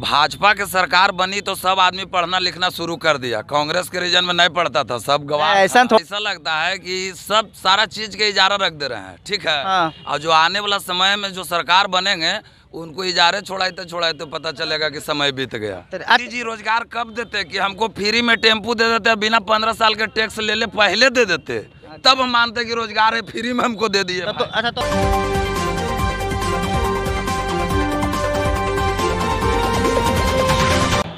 भाजपा की सरकार बनी तो सब आदमी पढ़ना लिखना शुरू कर दिया। कांग्रेस के रीजन में नहीं पढ़ता था, सब गवाह। ऐसा लगता है कि सब सारा चीज के इजारा रख दे रहे हैं, ठीक है। और जो आने वाला समय में जो सरकार बनेंगे उनको इजारे छोड़ाते तो पता चलेगा कि समय बीत गया। जी रोजगार कब देते कि हमको फ्री में टेम्पू दे देते, बिना 15 साल के टैक्स ले पहले दे देते, तब हम मानते कि रोजगार है, फ्री में हमको दे दिए।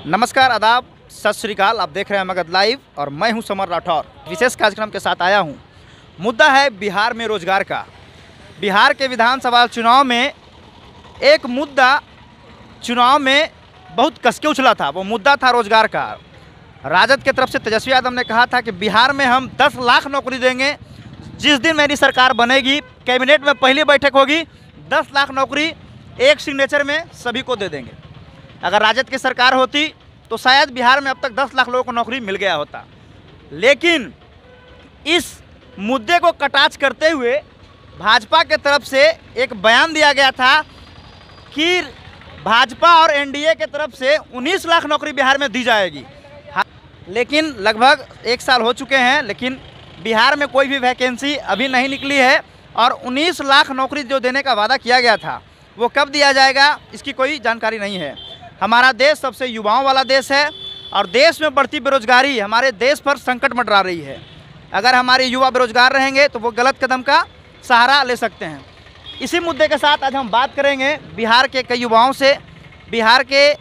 नमस्कार, आदाब, सत श्री अकाल। आप देख रहे हैं मगध लाइव और मैं हूं समर राठौर। विशेष कार्यक्रम के साथ आया हूं। मुद्दा है बिहार में रोजगार का। बिहार के विधानसभा चुनाव में एक मुद्दा चुनाव में बहुत कसके उछला था, वो मुद्दा था रोजगार का। राजद की तरफ से तेजस्वी यादव ने कहा था कि बिहार में हम 10 लाख नौकरी देंगे, जिस दिन मेरी सरकार बनेगी, कैबिनेट में पहली बैठक होगी, 10 लाख नौकरी एक सिग्नेचर में सभी को दे देंगे। अगर राजद की सरकार होती तो शायद बिहार में अब तक 10 लाख लोगों को नौकरी मिल गया होता। लेकिन इस मुद्दे को कटाक्ष करते हुए भाजपा के तरफ से एक बयान दिया गया था कि भाजपा और एनडीए के तरफ से 19 लाख नौकरी बिहार में दी जाएगी। लेकिन लगभग 1 साल हो चुके हैं, लेकिन बिहार में कोई भी वैकेंसी अभी नहीं निकली है। और 19 लाख नौकरी जो देने का वादा किया गया था वो कब दिया जाएगा, इसकी कोई जानकारी नहीं है। हमारा देश सबसे युवाओं वाला देश है और देश में बढ़ती बेरोजगारी हमारे देश पर संकट मंडरा रही है। अगर हमारे युवा बेरोजगार रहेंगे तो वो गलत कदम का सहारा ले सकते हैं। इसी मुद्दे के साथ आज हम बात करेंगे बिहार के कई युवाओं से, बिहार के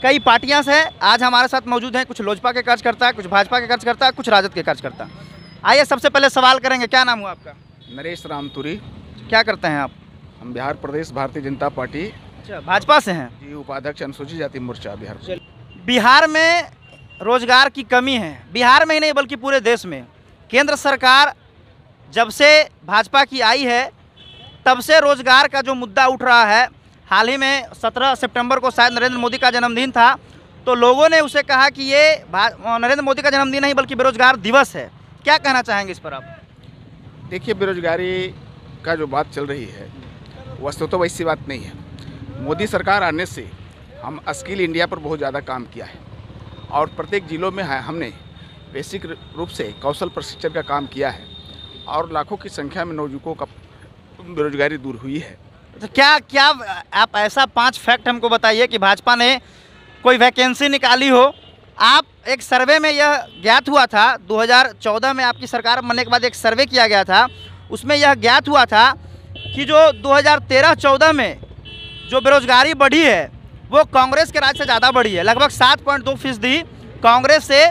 कई पार्टियां से। आज हमारे साथ मौजूद हैं कुछ लोजपा के कार्यकर्ता, कुछ भाजपा के कार्यकर्ता, कुछ राजद के कार्यकर्ता। आइए सबसे पहले सवाल करेंगे, क्या नाम हुआ आपका? नरेश रामतुरी। क्या करते हैं आप? हम बिहार प्रदेश भारतीय जनता पार्टी भाजपा से हैं जी, उपाध्यक्ष अनुसूचित जाति मोर्चा बिहार। बिहार में रोजगार की कमी है, बिहार में ही नहीं बल्कि पूरे देश में। केंद्र सरकार जब से भाजपा की आई है तब से रोजगार का जो मुद्दा उठ रहा है, हाल ही में 17 सितंबर को शायद नरेंद्र मोदी का जन्मदिन था, तो लोगों ने उसे कहा कि ये नरेंद्र मोदी का जन्मदिन नहीं बल्कि बेरोजगार दिवस है। क्या कहना चाहेंगे इस पर आप? देखिए, बेरोजगारी का जो बात चल रही है वस्तु तो वैसी बात नहीं है। मोदी सरकार आने से हम स्किल इंडिया पर बहुत ज़्यादा काम किया है और प्रत्येक जिलों में हमने बेसिक रूप से कौशल प्रशिक्षण का काम किया है और लाखों की संख्या में नौजुवकों का बेरोजगारी दूर हुई है। तो क्या आप ऐसा 5 फैक्ट हमको बताइए कि भाजपा ने कोई वैकेंसी निकाली हो। आप एक सर्वे में यह ज्ञात हुआ था, 2014 में आपकी सरकार बनने के बाद एक सर्वे किया गया था, उसमें यह ज्ञात हुआ था कि जो 2013-14 में जो बेरोजगारी बढ़ी है वो कांग्रेस के राज से ज़्यादा बढ़ी है। लगभग 7.2% कांग्रेस से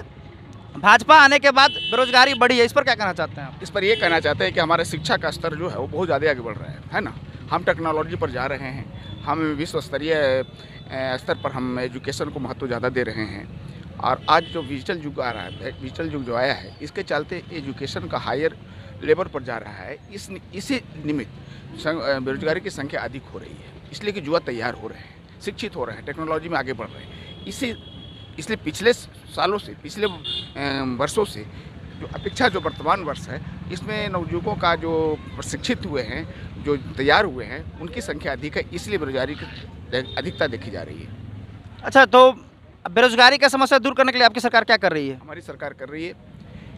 भाजपा आने के बाद बेरोजगारी बढ़ी है। इस पर क्या कहना चाहते हैं आप? इस पर ये कहना चाहते हैं कि हमारे शिक्षा का स्तर जो है वो बहुत ज़्यादा आगे बढ़ रहा है ना। हम टेक्नोलॉजी पर जा रहे हैं, हम विश्व स्तरीय स्तर पर हम एजुकेशन को महत्व ज़्यादा दे रहे हैं। और आज जो डिजिटल युग आ रहा है, डिजिटल युग जो आया है, इसके चलते एजुकेशन का हायर लेवल पर जा रहा है। इसी निमित्त बेरोजगारी की संख्या अधिक हो रही है, इसलिए कि युवा तैयार हो रहे हैं, शिक्षित हो रहे हैं, टेक्नोलॉजी में आगे बढ़ रहे हैं। इसलिए पिछले सालों से, पिछले वर्षों से जो अपेक्षा जो वर्तमान वर्ष है, इसमें नवयुवकों का जो प्रशिक्षित हुए हैं, जो तैयार हुए हैं, उनकी संख्या अधिक है, इसलिए बेरोजगारी की अधिकता देखी जा रही है। अच्छा, तो बेरोजगारी का समस्या दूर करने के लिए आपकी सरकार क्या कर रही है? हमारी सरकार कर रही है,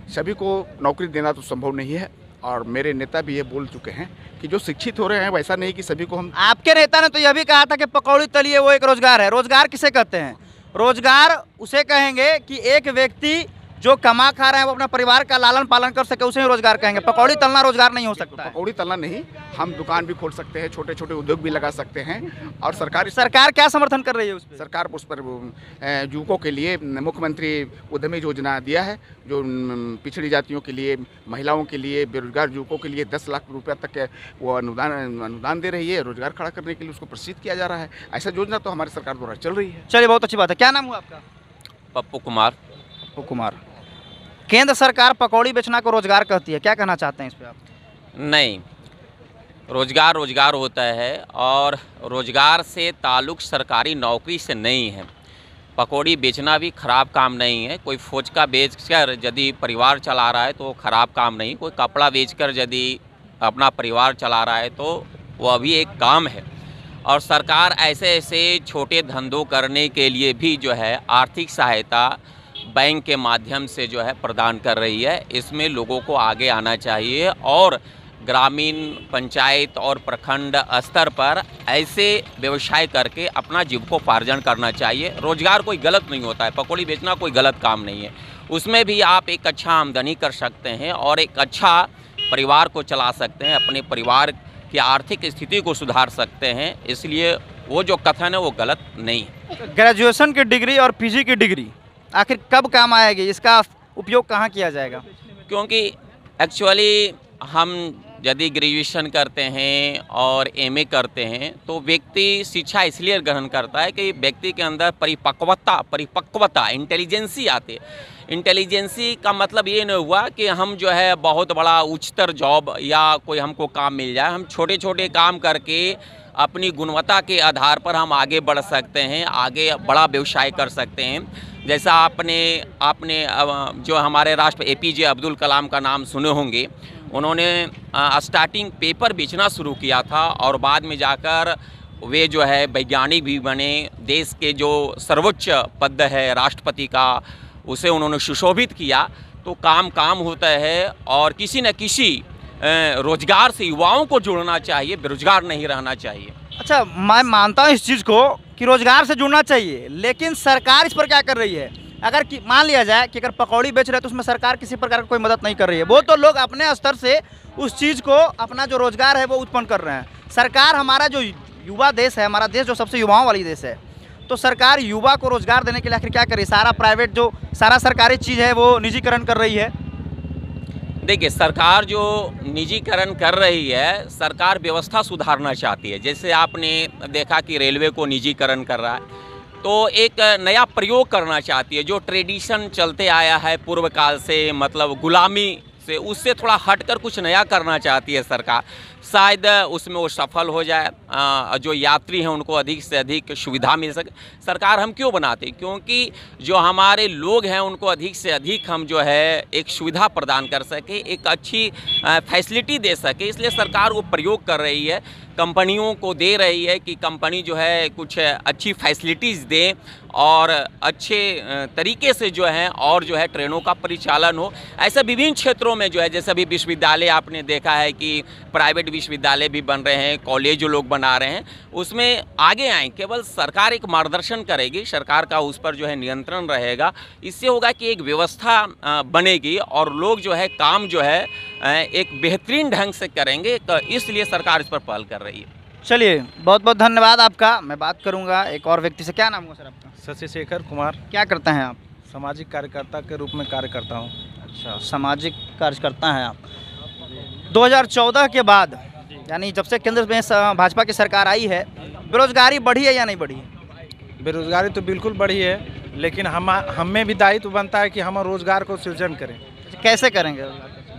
सभी को नौकरी देना तो संभव नहीं है और मेरे नेता भी ये बोल चुके हैं कि जो शिक्षित हो रहे हैं वैसा नहीं कि सभी को हम। आपके नेता ने तो यह भी कहा था कि पकौड़ी तलिए वो एक रोजगार है। रोजगार किसे कहते हैं? रोजगार उसे कहेंगे कि एक व्यक्ति जो कमा खा रहा है वो अपना परिवार का लालन पालन कर सके, उसे ही रोजगार कहेंगे। पकौड़ी तलना रोजगार नहीं हो सकता। पकौड़ी तलना नहीं, हम दुकान भी खोल सकते हैं, छोटे छोटे उद्योग भी लगा सकते हैं। और सरकार क्या समर्थन कर रही है उस पर? सरकार उस पर युवकों के लिए मुख्यमंत्री उद्यमी योजना दिया है, जो पिछड़ी जातियों के लिए, महिलाओं के लिए, बेरोजगार युवकों के लिए 10 लाख रुपया तक वो अनुदान दे रही है। रोजगार खड़ा करने के लिए उसको प्रोत्साहित किया जा रहा है। ऐसा योजना तो हमारी सरकार द्वारा चल रही है। चलिए, बहुत अच्छी बात है। क्या नाम हुआ आपका? पप्पू कुमार। पप्पू कुमार। केंद्र सरकार पकौड़ी बेचना को रोजगार कहती है, क्या कहना चाहते हैं इस पे आप? नहीं, रोजगार होता है और रोजगार से ताल्लुक़ सरकारी नौकरी से नहीं है। पकौड़ी बेचना भी खराब काम नहीं है। कोई फुचका बेचकर यदि परिवार चला रहा है तो खराब काम नहीं। कोई कपड़ा बेचकर यदि अपना परिवार चला रहा है तो वो अभी एक काम है। और सरकार ऐसे ऐसे छोटे धंधों करने के लिए भी जो है आर्थिक सहायता बैंक के माध्यम से जो है प्रदान कर रही है। इसमें लोगों को आगे आना चाहिए और ग्रामीण पंचायत और प्रखंड स्तर पर ऐसे व्यवसाय करके अपना जीविकोपार्जन करना चाहिए। रोजगार कोई गलत नहीं होता है, पकौड़ी बेचना कोई गलत काम नहीं है। उसमें भी आप एक अच्छा आमदनी कर सकते हैं और एक अच्छा परिवार को चला सकते हैं, अपने परिवार की आर्थिक स्थिति को सुधार सकते हैं। इसलिए वो जो कथन है वो गलत नहीं है। ग्रेजुएशन की डिग्री और पीजी की डिग्री आखिर कब काम आएगी, इसका उपयोग कहाँ किया जाएगा? क्योंकि एक्चुअली हम यदि ग्रेजुएशन करते हैं और एमए करते हैं तो व्यक्ति शिक्षा इसलिए ग्रहण करता है कि व्यक्ति के अंदर परिपक्वता इंटेलिजेंसी आती है। इंटेलिजेंसी का मतलब ये नहीं हुआ कि हम जो है बहुत बड़ा उच्चतर जॉब या कोई हमको काम मिल जाए। हम छोटे छोटे काम करके अपनी गुणवत्ता के आधार पर हम आगे बढ़ सकते हैं, आगे बड़ा व्यवसाय कर सकते हैं। जैसा आपने जो हमारे राष्ट्रपति APJ अब्दुल कलाम का नाम सुने होंगे, उन्होंने स्टार्टिंग पेपर बेचना शुरू किया था और बाद में जाकर वे जो है वैज्ञानिक भी बने। देश के जो सर्वोच्च पद है राष्ट्रपति का, उसे उन्होंने सुशोभित किया। तो काम होता है और किसी न किसी रोजगार से युवाओं को जुड़ना चाहिए, बेरोजगार नहीं रहना चाहिए। अच्छा, मैं मानता हूँ इस चीज़ को कि रोजगार से जुड़ना चाहिए, लेकिन सरकार इस पर क्या कर रही है? अगर मान लिया जाए कि अगर पकौड़ी बेच रहे हैं तो उसमें सरकार किसी प्रकार की कोई मदद नहीं कर रही है। वो तो लोग अपने स्तर से उस चीज़ को, अपना जो रोजगार है वो उत्पन्न कर रहे हैं। सरकार, हमारा जो युवा देश है, हमारा देश जो सबसे युवाओं वाली देश है, तो सरकार युवा को रोजगार देने के लिए आखिर क्या कर रही है? सारा प्राइवेट जो सारा सरकारी चीज़ है वो निजीकरण कर रही है। देखिए, सरकार जो निजीकरण कर रही है, सरकार व्यवस्था सुधारना चाहती है। जैसे आपने देखा कि रेलवे को निजीकरण कर रहा है, तो एक नया प्रयोग करना चाहती है। जो ट्रेडिशन चलते आया है पूर्व काल से, मतलब गुलामी से, उससे थोड़ा हटकर कुछ नया करना चाहती है सरकार। शायद उसमें वो सफल हो जाए, जो यात्री हैं उनको अधिक से अधिक सुविधा मिल सके। सरकार हम क्यों बनाते? क्योंकि जो हमारे लोग हैं उनको अधिक से अधिक हम जो है एक सुविधा प्रदान कर सके, एक अच्छी फैसिलिटी दे सके। इसलिए सरकार वो प्रयोग कर रही है, कंपनियों को दे रही है कि कंपनी जो है कुछ अच्छी फैसिलिटीज़ दें और अच्छे तरीके से जो है और जो है ट्रेनों का परिचालन हो। ऐसा विभिन्न क्षेत्रों में जो है, जैसे अभी विश्वविद्यालय आपने देखा है कि प्राइवेट विश्वविद्यालय भी बन रहे हैं, कॉलेज जो लोग बना रहे हैं, उसमें आगे आएँ। केवल सरकार एक मार्गदर्शन करेगी, सरकार का उस पर जो है नियंत्रण रहेगा। इससे होगा कि एक व्यवस्था बनेगी और लोग जो है काम जो है एक बेहतरीन ढंग से करेंगे। तो इसलिए सरकार इस पर पहल कर रही है। चलिए, बहुत बहुत धन्यवाद आपका। मैं बात करूंगा एक और व्यक्ति से। क्या नाम हुआ सर आपका? शशि शेखर कुमार। क्या करते हैं आप? सामाजिक कार्यकर्ता के रूप में कार्य करता हूँ। अच्छा, सामाजिक कार्यकर्ता हैं आप। 2014 के बाद, यानी जब से केंद्र में भाजपा की सरकार आई है, बेरोजगारी बढ़ी है या नहीं बढ़ी? बेरोजगारी तो बिल्कुल बढ़ी है, लेकिन हमें भी दायित्व बनता है कि हम रोजगार को सृजन करें। कैसे करेंगे?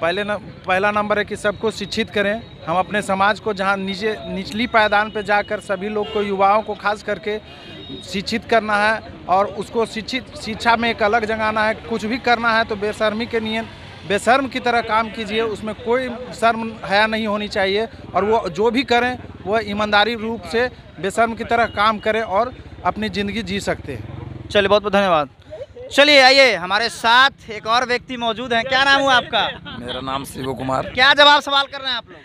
पहला नंबर है कि सबको शिक्षित करें। हम अपने समाज को जहां निचली पायदान पर जाकर सभी लोग को, युवाओं को खास करके शिक्षित करना है और उसको शिक्षा में एक अलग जगाना है। कुछ भी करना है तो बेशर्मी के नियम, बेशर्म की तरह काम कीजिए, उसमें कोई शर्म हया नहीं होनी चाहिए। और वो जो भी करें वो ईमानदारी रूप से बेशर्म की तरह काम करें और अपनी ज़िंदगी जी सकते हैं। चलिए, बहुत बहुत धन्यवाद। चलिए, आइए, हमारे साथ एक और व्यक्ति मौजूद हैं। क्या नाम हुआ आपका? मेरा नाम शिव कुमार। क्या जवाब सवाल कर रहे हैं आप लोग?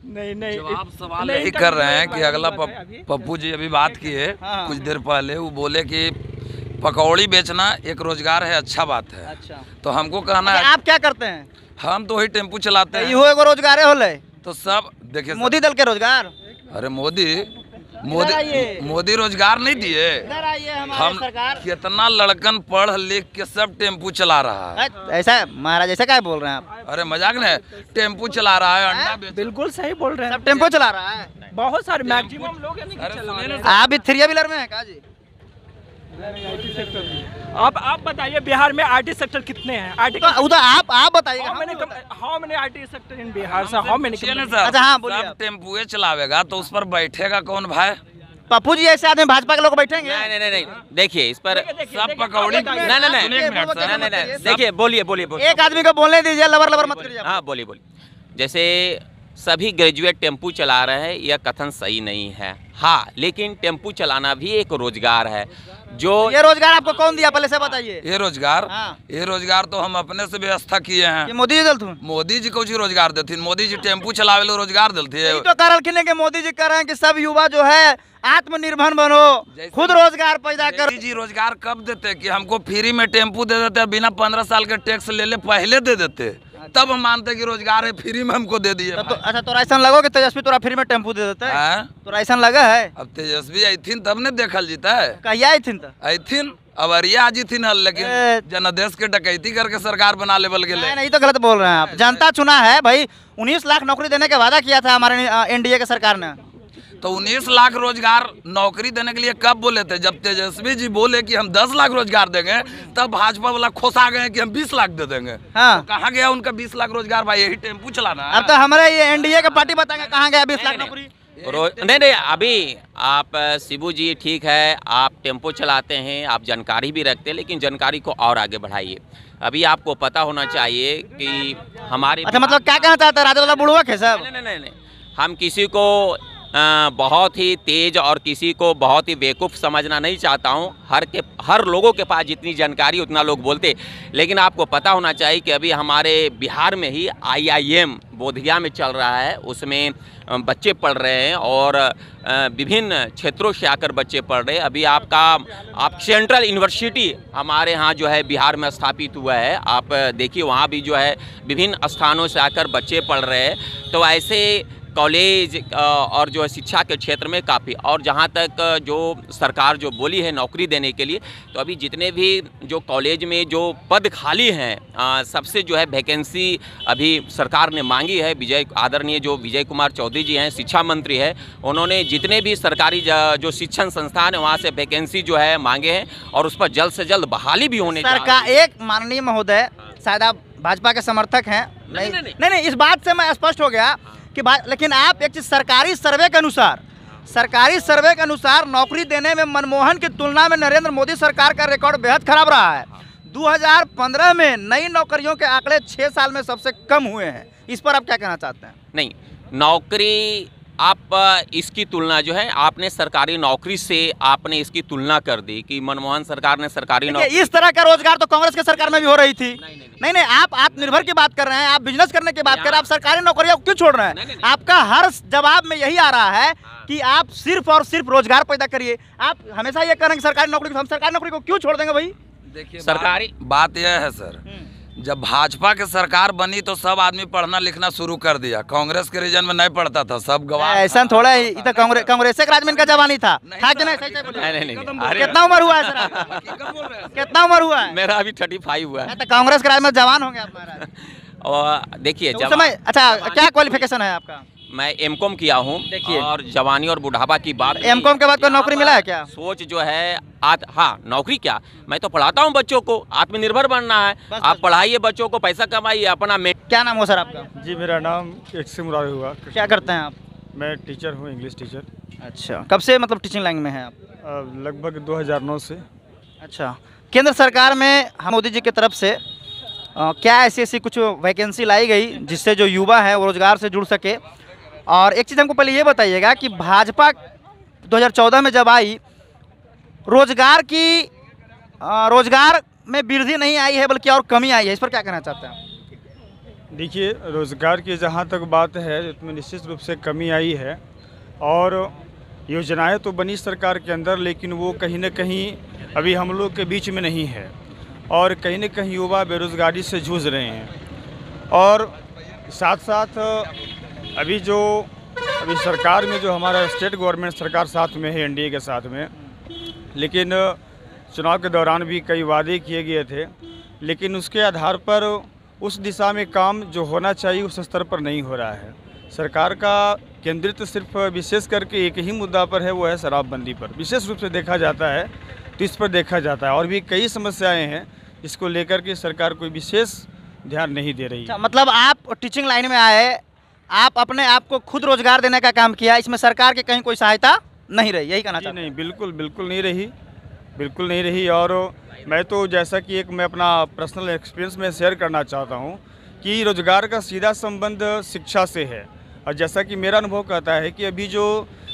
नहीं, जवाब सवाल यही कर रहे हैं कि अगला पप्पू जी अभी बात किए कुछ देर पहले, वो बोले कि पकौड़ी बेचना एक रोजगार है, अच्छा बात है। अच्छा, तो हमको कहना है, आप क्या करते हैं? हम तो वही टेम्पू चलाते हैं। इहो एगो रोजगार होले। तो सब देखिए, मोदी दल के रोजगार। अरे मोदी रोजगार नहीं दिए। हम सरकार कितना लड़कन पढ़ लिख के सब टेम्पू चला रहा है। ऐसा महाराज, ऐसा क्या बोल रहे हैं आप? अरे मजाक नहीं, टेम्पू चला रहा है, अंडा बेच। बिल्कुल सही बोल रहे हैं। सब टेम्पो चला रहा है। बहुत सारे मैक्सिमम लोग आप भी थ्री व्हीलर में हैं का जी? आप बताइए, बिहार में आईटी सेक्टर कितने हैं? आप बताइए। How many IT sector in Bihar से? How many? अच्छा, हाँ बोलिए। सब टेम्पुए चलावेगा तो उस पर बैठेगा कौन भाई? पप्पू जी ऐसे आदमी भाजपा के लोग बैठेंगे? नहीं, देखिए इस पर सब पकौड़ी। नहीं, देखिए, बोलिए। एक आदमी को बोलने दीजिए, लबर मत करिए। हाँ, बोलिए। जैसे सभी ग्रेजुएट टेम्पू चला रहे हैं, यह कथन सही नहीं है। हाँ, लेकिन टेम्पू चलाना भी एक रोजगार है। जो ये रोजगार आपको कौन दिया, पहले से बताइए। ये रोजगार, हाँ। ये रोजगार तो हम अपने से व्यवस्था किए हैं। ये मोदी जी दलथुन, मोदी जी कुछ रोजगार देती, मोदी जी टेम्पू चलावे लो रोजगार देती है। तो कारण के मोदी जी कह रहे हैं कि सब युवा जो है आत्मनिर्भर बनो, खुद रोजगार पैदा करो। मोदी जी रोजगार कब देते कि हमको फ्री में टेम्पू दे देते, बिना 15 साल के टैक्स ले पहले दे देते, तब हम मानते कि रोजगार है, फ्री में हमको दे दिए। तो अच्छा, तो ऐसा लगो कि तेजस्वी तोरा फ्री में टेम्पू दे देता है, तो ऐसा लगा है। अब तेजस्वी अथिन तब ने देखल जीता है, कहिया अथिन अब अरिया आज थी न, लेकिन जनादेश के डकैती करके सरकार बना लेवल के लिए। नहीं तो गलत बोल रहे हैं आप। जनता चुना है भाई, 19 लाख नौकरी देने का वादा किया था हमारे एनडीए के सरकार ने। तो 19 लाख रोजगार नौकरी देने के लिए कब बोले थे? जब तेजस्वी जी बोले कि हम 10 लाख रोजगार देंगे, तब भाजपा वाला खोसा गए कि हम 20 लाख दे देंगे। हाँ। तो कहाँ गया उनका 20 लाख रोजगार? भाई यही टेम्पू चलाना है। अब तो हमारे ये एनडीए का पार्टी बताएंगे कहाँ गया 20 लाख नौकरी। नहीं, अभी आप शिबू जी ठीक है, आप टेम्पो चलाते हैं, आप जानकारी भी रखते हैं, लेकिन जानकारी को और आगे बढ़ाइए। अभी आपको पता होना चाहिए कि हमारे अच्छा, मतलब क्या कहना चाहता है, राजा बुढ़वा है साहब? नहीं, हम किसी को बहुत ही तेज और किसी को बहुत ही बेवकूफ़ समझना नहीं चाहता हूँ। हर लोगों के पास जितनी जानकारी उतना लोग बोलते, लेकिन आपको पता होना चाहिए कि अभी हमारे बिहार में ही IIM बोधगया में चल रहा है, उसमें बच्चे पढ़ रहे हैं और विभिन्न क्षेत्रों से आकर बच्चे पढ़ रहे हैं। अभी आप सेंट्रल यूनिवर्सिटी हमारे यहाँ जो है बिहार में स्थापित हुआ है, आप देखिए वहाँ भी जो है विभिन्न स्थानों से आकर बच्चे पढ़ रहे हैं। तो ऐसे कॉलेज और जो है शिक्षा के क्षेत्र में काफ़ी, और जहाँ तक जो सरकार जो बोली है नौकरी देने के लिए, तो अभी जितने भी जो कॉलेज में जो पद खाली हैं, सबसे जो है वैकेंसी अभी सरकार ने मांगी है। आदरणीय जो विजय कुमार चौधरी जी हैं, शिक्षा मंत्री है, उन्होंने जितने भी सरकारी जो शिक्षण संस्थान है वहाँ से वैकेंसी जो है मांगे हैं, और उस पर जल्द से जल्द बहाली भी होने सरकार। एक माननीय महोदय, शायद आप भाजपा के समर्थक हैं। नहीं, इस बात से मैं स्पष्ट हो गया कि लेकिन आप एक चीज, सरकारी सर्वे के अनुसार नौकरी देने में मनमोहन की तुलना में नरेंद्र मोदी सरकार का रिकॉर्ड बेहद खराब रहा है। 2015 में नई नौकरियों के आंकड़े 6 साल में सबसे कम हुए हैं। इस पर आप क्या कहना चाहते हैं? नहीं, नौकरी आप इसकी तुलना जो है आपने सरकारी नौकरी से आपने इसकी तुलना कर दी कि मनमोहन सरकार ने सरकारी नौकरी। इस तरह का रोजगार तो कांग्रेस के सरकार में भी हो रही थी। नहीं, आप आत्मनिर्भर की बात कर रहे हैं, आप बिजनेस करने की बात कर रहे हैं, आप सरकारी नौकरियां क्यों छोड़ रहे हैं? आपका हर जवाब में यही आ रहा है कि आप सिर्फ और सिर्फ रोजगार पैदा करिए। आप हमेशा ये कह रहे हैं सरकारी नौकरी, हम सरकारी नौकरी को क्यों छोड़ देंगे भाई? देखिए, सरकारी बात यह है सर, जब भाजपा की सरकार बनी तो सब आदमी पढ़ना लिखना शुरू कर दिया। कांग्रेस के रीजन में नहीं पढ़ता था, सब गवाह। ऐसा थोड़ा है, तो कांग्रेस के राज में इनका जवानी था कि नहीं? कितना उम्र हुआ है सर? कितना उम्र हुआ है? मेरा अभी 35 हुआ है। तो कांग्रेस के राज में जवान होंगे आप महाराज। और देखिए अच्छा, क्या क्वालिफिकेशन है आपका? मैं M.Com किया हूँ, और जवानी और बुढ़ापा की बात। M.Com के बाद कोई नौकरी मिला है क्या? सोच जो है हाँ, नौकरी क्या, मैं तो पढ़ाता हूँ बच्चों को, आत्मनिर्भर बनना है। आप पढ़ाइए बच्चों को, पैसा कमाइए अपना। क्या नाम हो सर आपका? जी, मेरा नाम एक मुरारी हुआ। क्या करते हैं आप? मैं टीचर हूँ, इंग्लिश टीचर। अच्छा, कब से मतलब टीचिंग लाइन में हैं आप? लगभग 2009 से। अच्छा, केंद्र सरकार में मोदी जी की तरफ से क्या ऐसी कुछ वैकेंसी लाई गई जिससे जो युवा है वो रोजगार से जुड़ सके? और एक चीज़ हमको पहले ये बताइएगा कि भाजपा 2014 में जब आई, रोजगार में वृद्धि नहीं आई है बल्कि और कमी आई है, इस पर क्या कहना चाहते हैं? देखिए, रोज़गार की जहाँ तक बात है इसमें निश्चित रूप से कमी आई है, और योजनाएं तो बनी सरकार के अंदर, लेकिन वो कहीं न कहीं अभी हम लोग के बीच में नहीं है, और कहीं न कहीं युवा बेरोज़गारी से जूझ रहे हैं। और साथ साथ अभी सरकार में जो हमारा स्टेट गवर्नमेंट सरकार साथ में है एनडीए के साथ में, लेकिन चुनाव के दौरान भी कई वादे किए गए थे, लेकिन उसके आधार पर उस दिशा में काम जो होना चाहिए उस स्तर पर नहीं हो रहा है। सरकार का केंद्रित सिर्फ विशेष करके एक ही मुद्दा पर है, वो है शराबबंदी पर विशेष रूप से देखा जाता है, तो इस पर देखा जाता है। और भी कई समस्याएं हैं इसको लेकर के सरकार कोई विशेष ध्यान नहीं दे रही है। मतलब आप टीचिंग लाइन में आए, आप अपने आप को खुद रोजगार देने का काम किया, इसमें सरकार की कहीं कोई सहायता नहीं रही, यही कहना चाहते हैं? नहीं, बिल्कुल नहीं रही। और मैं तो जैसा कि मैं अपना पर्सनल एक्सपीरियंस में शेयर करना चाहता हूँ कि रोजगार का सीधा संबंध शिक्षा से है। और जैसा कि मेरा अनुभव कहता है कि अभी जो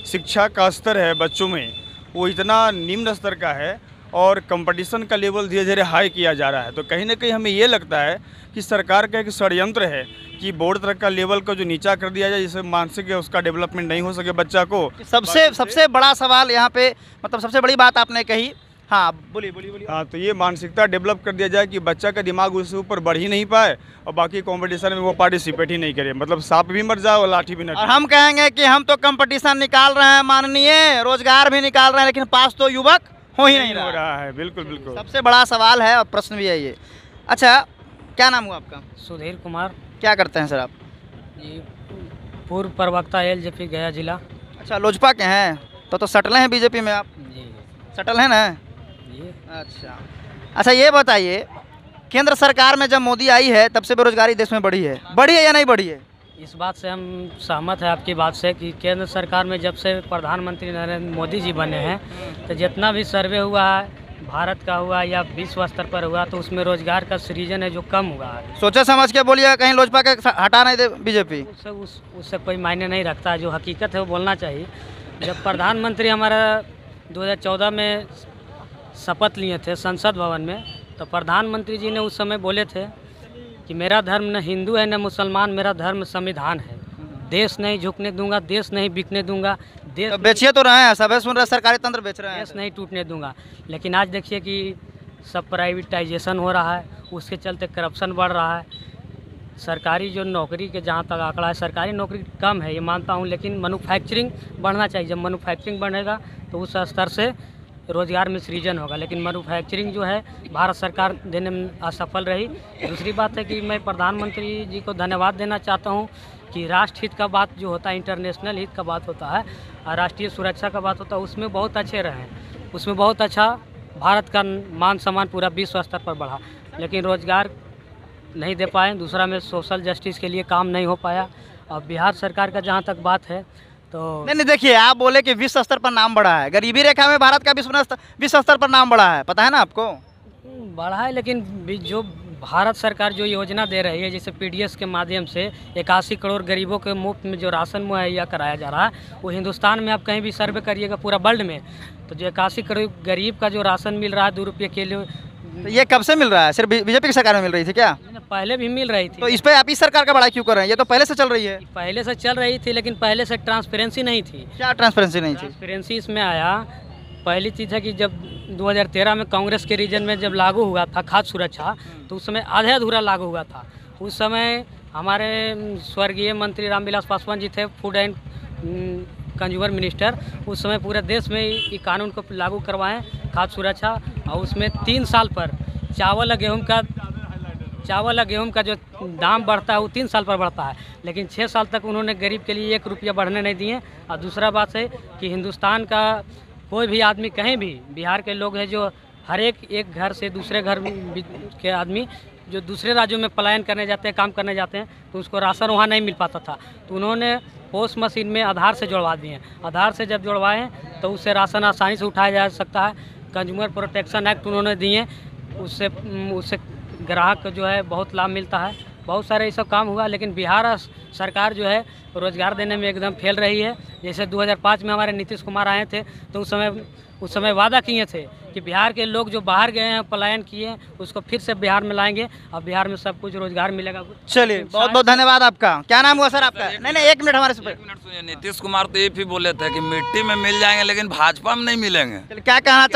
शिक्षा का स्तर है बच्चों में वो इतना निम्न स्तर का है और कंपटीशन का लेवल धीरे धीरे हाई किया जा रहा है। तो कहीं ना कहीं हमें ये लगता है कि सरकार का एक षड्यंत्र है कि बोर्ड तक का लेवल को जो नीचा कर दिया जाए, जिससे मानसिक उसका डेवलपमेंट नहीं हो सके बच्चा को। सबसे बड़ा सवाल यहाँ पे, मतलब सबसे बड़ी बात आपने कही। हाँ बोलिए। हाँ, तो ये मानसिकता डेवलप कर दिया जाए कि बच्चा का दिमाग उससे ऊपर बढ़ ही नहीं पाए और बाकी कंपटीशन में वो पार्टिसिपेट ही नहीं करे, मतलब सांप भी मर जाए और लाठी भी न। और हम कहेंगे कि हम तो कंपटीशन निकाल रहे हैं माननीय, रोजगार भी निकाल रहे हैं, लेकिन पास तो युवक हो ही नहीं रहा है। बिल्कुल सबसे बड़ा सवाल है और प्रश्न भी है ये। अच्छा, क्या नाम हुआ आपका? सुधीर कुमार। क्या करते हैं सर आप? ये पूर्व प्रवक्ता एलजेपी गया जिला। अच्छा, लोजपा के हैं तो सटले हैं बीजेपी में आप? जी सटल हैं ना? जी। अच्छा ये बताइए, केंद्र सरकार में जब मोदी आई है तब से बेरोजगारी देश में बढ़ी है या नहीं बढ़ी है? इस बात से हम सहमत हैं आपकी बात से कि केंद्र सरकार में जब से प्रधानमंत्री नरेंद्र मोदी जी बने हैं तो जितना भी सर्वे हुआ है भारत का हुआ या विश्व स्तर पर हुआ तो उसमें रोजगार का सृजन है जो कम हुआ है। सोचे समझ के बोलिए, कहीं लोजपा के हटा नहीं दे बीजेपी। उससे कोई मायने नहीं रखता, जो हकीकत है वो बोलना चाहिए। जब प्रधानमंत्री हमारा 2014 में शपथ लिए थे संसद भवन में, तो प्रधानमंत्री जी ने उस समय बोले थे कि मेरा धर्म न हिंदू है न मुसलमान, मेरा धर्म संविधान है। देश नहीं झुकने दूंगा, देश नहीं बिकने दूंगा, देश तो बेचिए तो रहे हैं, सब सुन रहे, सरकारी तंत्र बेच रहे हैं, देश नहीं टूटने दूंगा। लेकिन आज देखिए कि सब प्राइवेटाइजेशन हो रहा है, उसके चलते करप्शन बढ़ रहा है। सरकारी जो नौकरी के जहाँ तक आंकड़ा है, सरकारी नौकरी कम है ये मानता हूँ, लेकिन मैन्युफैक्चरिंग बढ़ना चाहिए। जब मैन्युफैक्चरिंग बढ़ेगा तो उस स्तर से रोजगार में सृजन होगा, लेकिन मैन्युफैक्चरिंग जो है भारत सरकार देने में असफल रही। दूसरी बात है कि मैं प्रधानमंत्री जी को धन्यवाद देना चाहता हूं कि राष्ट्र हित का बात जो होता है, इंटरनेशनल हित का बात होता है और राष्ट्रीय सुरक्षा का बात होता है, उसमें बहुत अच्छे रहे। उसमें बहुत अच्छा भारत का मान सम्मान पूरा विश्व स्तर पर बढ़ा, लेकिन रोजगार नहीं दे पाए। दूसरा में सोशल जस्टिस के लिए काम नहीं हो पाया। और बिहार सरकार का जहाँ तक बात है तो नहीं देखिए, आप बोले कि विश्व स्तर पर नाम बढ़ा है, गरीबी रेखा में भारत का विश्व स्तर पर नाम बढ़ा है, पता है ना आपको? बढ़ा है, लेकिन जो भारत सरकार जो योजना दे रही है, जैसे पीडीएस के माध्यम से 81 करोड़ गरीबों के मुफ्त में जो राशन मुहैया कराया जा रहा है, वो हिंदुस्तान में आप कहीं भी सर्वे करिएगा पूरा वर्ल्ड में, तो जो 81 करोड़ गरीब का जो राशन मिल रहा है 2 रुपये के लिए, तो ये कब से मिल रहा है? सिर्फ बीजेपी की सरकार में मिल रही थी क्या? पहले भी मिल रही थी। तो इस पे आप इस सरकार का बड़ाई क्यों कर रहे हैं? ये तो पहले से चल रही है। पहले से चल रही थी, लेकिन पहले से ट्रांसपेरेंसी नहीं थी। क्या ट्रांसपेरेंसी नहीं थी? ट्रांसपेरेंसी इसमें आया, पहली चीज़ है कि जब 2013 में कांग्रेस के रीजन में जब लागू हुआ था खाद्य सुरक्षा, तो उस समय आधा अधूरा लागू हुआ था। उस समय हमारे स्वर्गीय मंत्री रामविलास पासवान जी थे, फूड एंड कंज्यूमर मिनिस्टर। उस समय पूरे देश में ये कानून को लागू करवाएं खाद्य सुरक्षा, और उसमें 3 साल पर चावल और गेहूं का जो दाम बढ़ता है वो 3 साल पर बढ़ता है, लेकिन 6 साल तक उन्होंने गरीब के लिए 1 रुपया बढ़ने नहीं दिए। और दूसरा बात है कि हिंदुस्तान का कोई भी आदमी कहीं भी, बिहार के लोग हैं जो हर एक घर से दूसरे घर के आदमी जो दूसरे राज्यों में पलायन करने जाते हैं, काम करने जाते हैं, तो उसको राशन वहाँ नहीं मिल पाता था, तो उन्होंने पोस्ट मशीन में आधार से जुड़वा दिए। आधार से जब जुड़वाएँ तो उससे राशन आसानी से उठाया जा सकता है। कंज्यूमर प्रोटेक्शन एक्ट उन्होंने दिए, उससे ग्राहक जो है बहुत लाभ मिलता है। बहुत सारे ये सब काम हुआ, लेकिन बिहार सरकार जो है रोजगार देने में एकदम फेल रही है। जैसे 2005 में हमारे नीतीश कुमार आए थे, तो उस समय वादा किए थे कि बिहार के लोग जो बाहर गए हैं, पलायन किए हैं, उसको फिर से बिहार में लाएंगे और बिहार में सब कुछ रोजगार मिलेगा। चलिए, बहुत बहुत धन्यवाद आपका। क्या नाम हुआ सर आपका? नहीं 1 मिनट हमारे से। 1 मिनट सुनिए, नीतीश कुमार तो ये भी बोले थे कि मिट्टी में मिल जाएंगे, लेकिन भाजपा में नहीं मिलेंगे। क्या कहना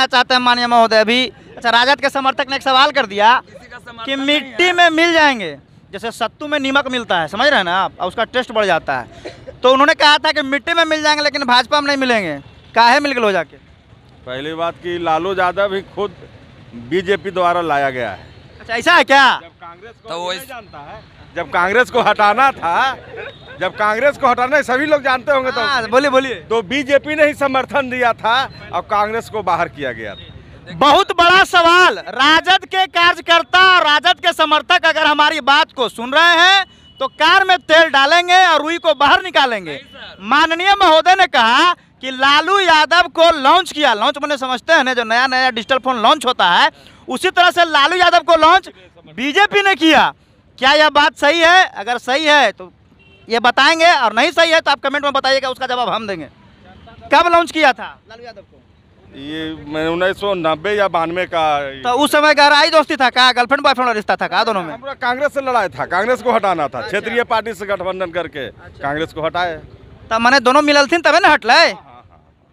चाहते हैं माननीय महोदय? अभी अच्छा, राजद के समर्थक ने एक सवाल कर दिया कि मिट्टी में मिल जाएंगे, जैसे सत्तू में नमक मिलता है, समझ रहे हैं ना आप, और उसका टेस्ट बढ़ जाता है, तो उन्होंने कहा था कि मिट्टी में मिल जाएंगे लेकिन भाजपा में नहीं मिलेंगे। काहे मिल गए हो जाके? पहली बात की लालू यादव ही खुद बीजेपी द्वारा लाया गया है। अच्छा, ऐसा है क्या? जब कांग्रेस को तो नहीं जानता है, जब कांग्रेस को हटाना सभी लोग जानते होंगे, तो बोलिए। तो बीजेपी ने ही समर्थन दिया था और कांग्रेस को बाहर किया गया था। बहुत बड़ा सवाल। राजद के कार्यकर्ता और राजद के समर्थक अगर हमारी बात को सुन रहे हैं तो कार में तेल डालेंगे और रुई को बाहर निकालेंगे। माननीय महोदय ने कहा कि लालू यादव को लॉन्च किया, लॉन्च मैंने समझते हैं ना, जो नया डिजिटल फोन लॉन्च होता है, उसी तरह से लालू यादव को लॉन्च बीजेपी ने किया। क्या यह बात सही है? अगर सही है तो ये बताएंगे, और नहीं सही है तो आप कमेंट में बताइएगा, उसका जवाब हम देंगे। कब लॉन्च किया था लालू यादव को? ये मैं 1990 या 92 का। तो उस समय गहराई दोस्ती था का, गर्लफ्रेंड बॉयफ्रेंड का रिश्ता था का दोनों में? हमारा कांग्रेस से लड़ाई था, कांग्रेस को हटाना था। क्षेत्रीय पार्टी से गठबंधन करके कांग्रेस को हटाए। तब मैंने दोनों मिललथिन तबे ना हटले।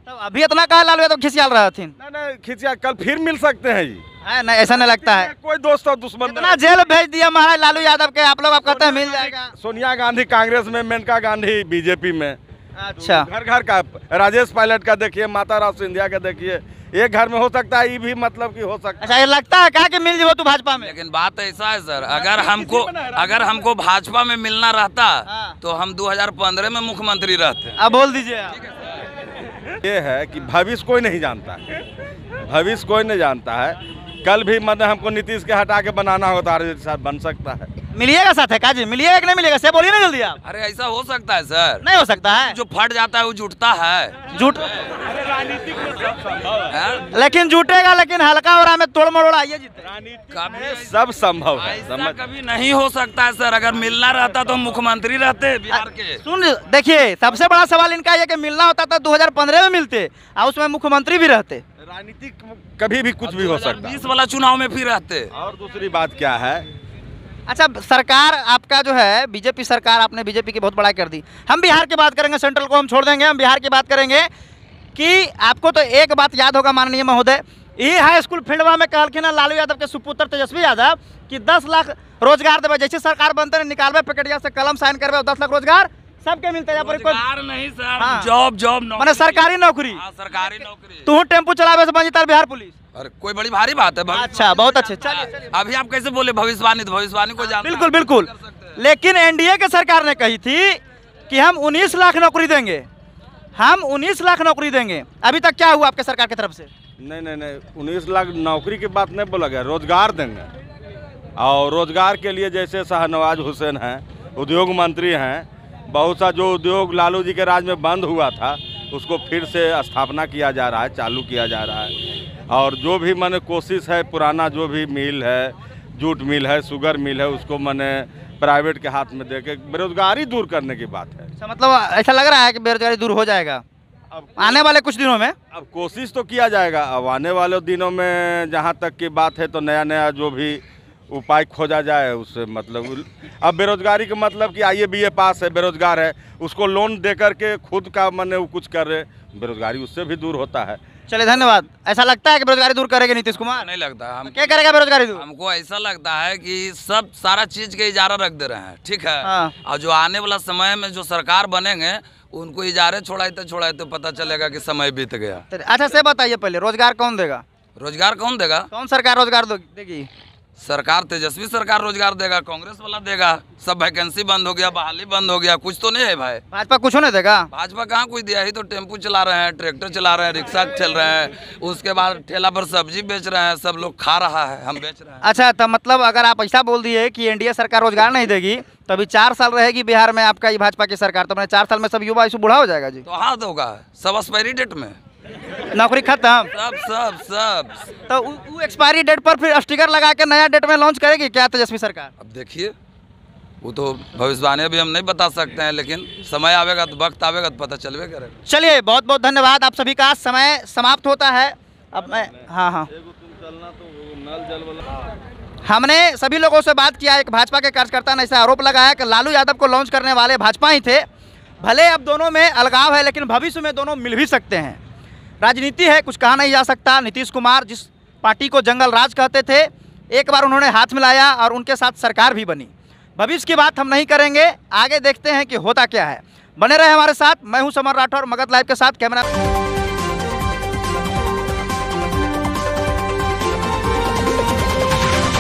तो अभी इतना कहा लालू यादव खिसियाल रहा थी? नहीं खिंचिया, कल फिर मिल सकते हैं जी। नहीं ऐसा नहीं लगता है। कोई दोस्त और दुश्मन इतना जेल भेज दिया महाराज लालू यादव के, आप लोग आप कहते हैं मिल जाएगा। सोनिया गांधी कांग्रेस में, मेनका गांधी बीजेपी में। अच्छा, घर घर का, राजेश पायलट का देखिए, माता राव सिंधिया का देखिए, एक घर में हो सकता है, ये भी मतलब कि हो सकता है। अच्छा, ये लगता है क्या कि मिल जाओ तू भाजपा में? लेकिन बात ऐसा है सर, अगर हमको भाजपा में मिलना रहता तो हम 2015 में मुख्यमंत्री रहते। अब बोल दीजिए। ये है कि भविष्य कोई नहीं जानता है, भविष्य कोई नहीं जानता है। कल भी मतलब हमको नीतीश के हटा के बनाना होता है, साथ बन सकता है। मिलिएगा साथ है काजी, मिलिएगा कि नहीं मिलेगा? से बोलिए ना जल्दी आप। अरे ऐसा हो सकता है सर? नहीं हो सकता है। जो फट जाता है वो जुटता है। झूठ लेकिन जुटेगा, लेकिन हल्का हो रहा में तोड़ मरोड़ आइए जीते। कभी सब संभव है, ऐसा कभी नहीं हो सकता है सर। अगर मिलना रहता तो मुख्यमंत्री रहते बिहार के। सुन देखिए, सबसे बड़ा सवाल इनका ये कि मिलना होता तो 2015 में मिलते और उसमें मुख्यमंत्री भी रहते। राजनीति कभी भी कुछ भी हो सकता है। 2020 वाला चुनाव में फिर रहते। और दूसरी बात क्या है, अच्छा सरकार आपका जो है बीजेपी सरकार, आपने बीजेपी की बहुत बड़ाई कर दी। हम बिहार की बात करेंगे, सेंट्रल को हम छोड़ देंगे, हम बिहार की बात करेंगे कि आपको तो एक बात याद होगा माननीय महोदय, ये हाई स्कूल फील्डवा में कहलखिन ना लालू यादव के सुपुत्र तेजस्वी यादव कि 10 लाख रोजगार देवे। जैसे सरकार बनते निकालवे पैकेटिया से कलम साइन करवे, 10 लाख रोजगार सबके मिलते। रोजगार नहीं सर, हाँ। जॉब मैंने सरकारी नौकरी। हाँ, सरकारी नौकरी। तू टेम्पू चलावे से बन जीता बिहार पुलिस। अरे कोई बड़ी भारी बात है। अच्छा, बहुत अच्छे। चलिए अभी आप कैसे बोले भविष्यवाणी, तो भविष्यवाणी को जानते हैं। बिल्कुल बिल्कुल। लेकिन एनडीए के सरकार ने कही थी कि हम 19 लाख नौकरी देंगे, हम 19 लाख नौकरी देंगे। अभी तक क्या हुआ आपके सरकार की तरफ से? नहीं 19 लाख नौकरी की बात नहीं बोला गया, रोजगार देंगे। और रोजगार के लिए जैसे शाहनवाज हुसैन हैं, उद्योग मंत्री हैं, बहुत सा जो उद्योग लालू जी के राज में बंद हुआ था उसको फिर से स्थापना किया जा रहा है, चालू किया जा रहा है। और जो भी मैंने कोशिश है, पुराना जो भी मिल है, जूट मिल है, शुगर मिल है, उसको मैंने प्राइवेट के हाथ में देके बेरोजगारी दूर करने की बात है। मतलब ऐसा लग रहा है कि बेरोजगारी दूर हो जाएगा अब आने वाले कुछ दिनों में? अब कोशिश तो किया जाएगा। अब आने वाले दिनों में जहाँ तक की बात है तो नया जो भी उपाय खोजा जाए उससे, मतलब अब बेरोजगारी का मतलब कि आइए बीए पास है, बेरोजगार है, उसको लोन दे करके खुद का मैंने वो कुछ कर रहे, बेरोजगारी उससे भी दूर होता है। चलिए धन्यवाद। ऐसा लगता है कि बेरोजगारी दूर करेंगे नीतीश कुमार? नहीं लगता। हम क्या करेगा बेरोजगारी दूर? हमको ऐसा लगता है कि सब सारा चीज के इजारा रख दे रहे हैं, ठीक है। हाँ। और जो आने वाला समय में जो सरकार बनेंगे उनको इजारे छोड़ाते पता चलेगा कि समय बीत गया। अच्छा से बताइए पहले, रोजगार कौन देगा? रोजगार कौन देगा? कौन सरकार रोजगार देगी? सरकार, तेजस्वी सरकार रोजगार देगा, कांग्रेस वाला देगा। सब वैकेंसी बंद हो गया, बहाली बंद हो गया, कुछ तो नहीं है भाई। भाजपा कुछ नहीं देगा? भाजपा कहाँ कुछ दिया ही, तो टेम्पू चला रहे हैं, ट्रैक्टर चला रहे हैं, रिक्शा चल रहे हैं, उसके बाद ठेला पर सब्जी बेच रहे हैं, सब लोग खा रहा है, हम बेच रहे हैं। अच्छा, तो मतलब अगर आप ऐसा बोल दिए कि एनडीए सरकार रोजगार नहीं देगी तो अभी 4 साल रहेगी बिहार में आपका ये भाजपा की सरकार, तो मैंने 4 साल में सब युवा इशू बूढ़ा हो जाएगा जी। तो हाँ होगा, सब एक्सपायरी डेट में नौकरी खत्म सब। तो वो एक्सपायरी डेट पर फिर स्टिकर लगा के नया डेट में लॉन्च करेगी क्या तेजस्वी सरकार? अब देखिए, वो तो भविष्यवाणी अभी हम नहीं बता सकते हैं, लेकिन समय आवेगा तो, वक्त आवेगा तो पता चलवे करेगा। चलिए बहुत बहुत धन्यवाद आप सभी का। समय समाप्त होता है। अब मैं हाँ हमने सभी लोगों से बात किया। एक भाजपा के कार्यकर्ता ने ऐसा आरोप लगाया कि लालू यादव को लॉन्च करने वाले भाजपा ही थे। भले अब दोनों में अलगाव है, लेकिन भविष्य में दोनों मिल भी सकते हैं। राजनीति है, कुछ कहा नहीं जा सकता। नीतीश कुमार जिस पार्टी को जंगल राज कहते थे, एक बार उन्होंने हाथ मिलाया और उनके साथ सरकार भी बनी। भविष्य की बात हम नहीं करेंगे, आगे देखते हैं कि होता क्या है। बने रहे हमारे साथ। मैं हूं समर राठौर, मगध लाइव के साथ। कैमरा